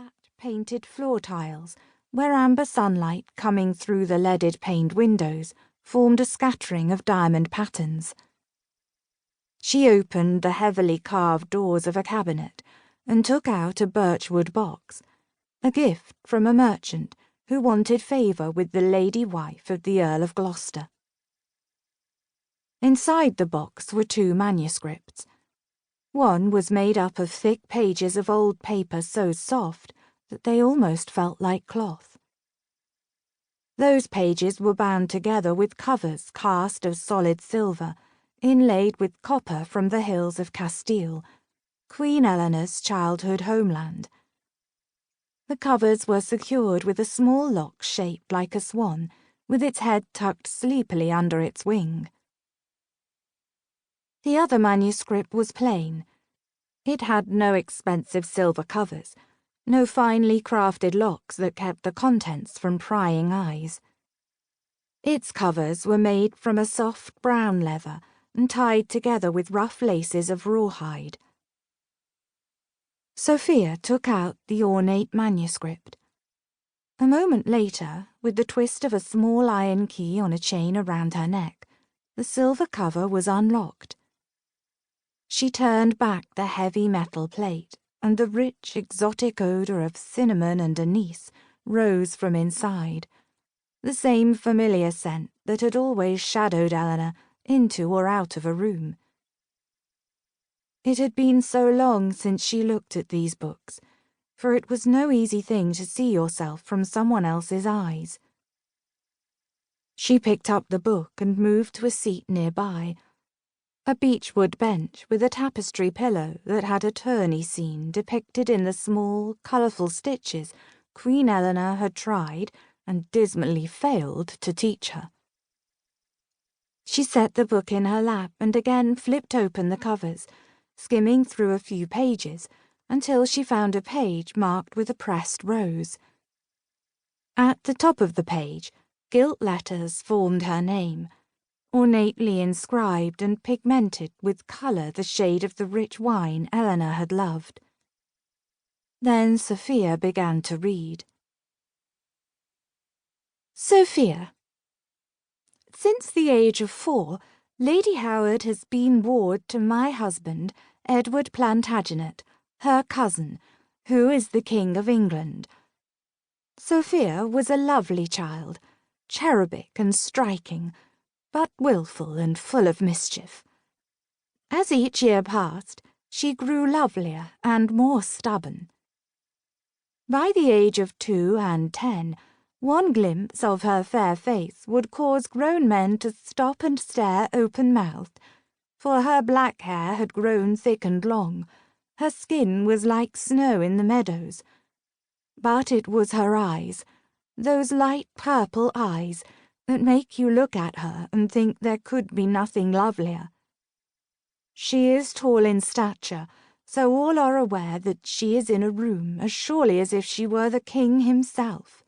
flat, painted floor tiles, where amber sunlight coming through the leaded-paned windows formed a scattering of diamond patterns. She opened the heavily carved doors of a cabinet and took out a birchwood box, a gift from a merchant who wanted favour with the lady wife of the Earl of Gloucester. Inside the box were 2 manuscripts. One was made up of thick pages of old paper so soft that they almost felt like cloth. Those pages were bound together with covers cast of solid silver, inlaid with copper from the hills of Castile, Queen Eleanor's childhood homeland. The covers were secured with a small lock shaped like a swan, with its head tucked sleepily under its wing. The other manuscript was plain. It had no expensive silver covers, no finely crafted locks that kept the contents from prying eyes. Its covers were made from a soft brown leather and tied together with rough laces of rawhide. Sophia took out the ornate manuscript. A moment later, with the twist of a small iron key on a chain around her neck, the silver cover was unlocked. She turned back the heavy metal plate, and the rich, exotic odour of cinnamon and anise rose from inside, the same familiar scent that had always shadowed Eleanor into or out of a room. It had been so long since she looked at these books, for it was no easy thing to see yourself from someone else's eyes. She picked up the book and moved to a seat nearby, a beechwood bench with a tapestry pillow that had a tourney scene depicted in the small, colourful stitches Queen Eleanor had tried and dismally failed to teach her. She set the book in her lap and again flipped open the covers, skimming through a few pages until she found a page marked with a pressed rose. At the top of the page, gilt letters formed her name, ornately inscribed and pigmented with colour the shade of the rich wine Eleanor had loved. Then Sophia began to read. Sophia. Since the age of 4, Lady Howard has been ward to my husband, Edward Plantagenet, her cousin, who is the King of England. Sophia was a lovely child, cherubic and striking, but wilful and full of mischief. As each year passed, she grew lovelier and more stubborn. By the age of 2 and 10, one glimpse of her fair face would cause grown men to stop and stare open-mouthed, for her black hair had grown thick and long, her skin was like snow in the meadows. But it was her eyes, those light purple eyes, that make you look at her and think there could be nothing lovelier. She is tall in stature, so all are aware that she is in a room as surely as if she were the king himself.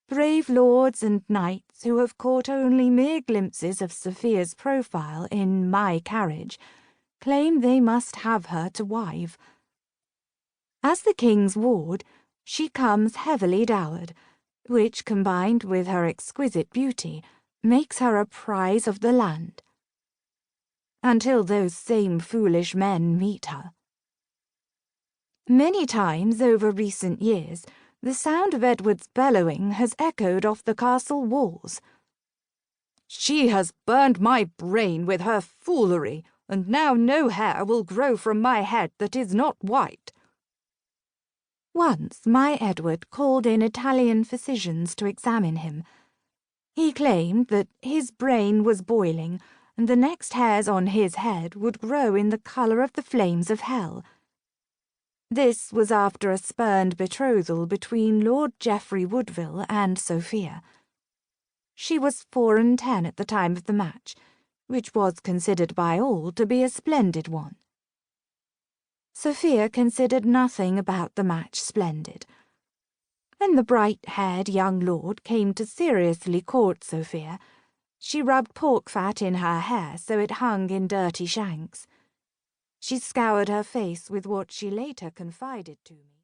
Brave lords and knights who have caught only mere glimpses of Sophia's profile in my carriage claim they must have her to wife. As the king's ward, she comes heavily dowered, which, combined with her exquisite beauty, makes her a prize of the land. Until those same foolish men meet her. Many times over recent years, the sound of Edward's bellowing has echoed off the castle walls. She has burned my brain with her foolery, and now no hair will grow from my head that is not white. Once my Edward called in Italian physicians to examine him. He claimed that his brain was boiling, and the next hairs on his head would grow in the colour of the flames of hell. This was after a spurned betrothal between Lord Geoffrey Woodville and Sophia. She was 4 and 10 at the time of the match, which was considered by all to be a splendid one. Sophia considered nothing about the match splendid. When the bright-haired young lord came to seriously court Sophia, she rubbed pork fat in her hair so it hung in dirty shanks. She scoured her face with what she later confided to me.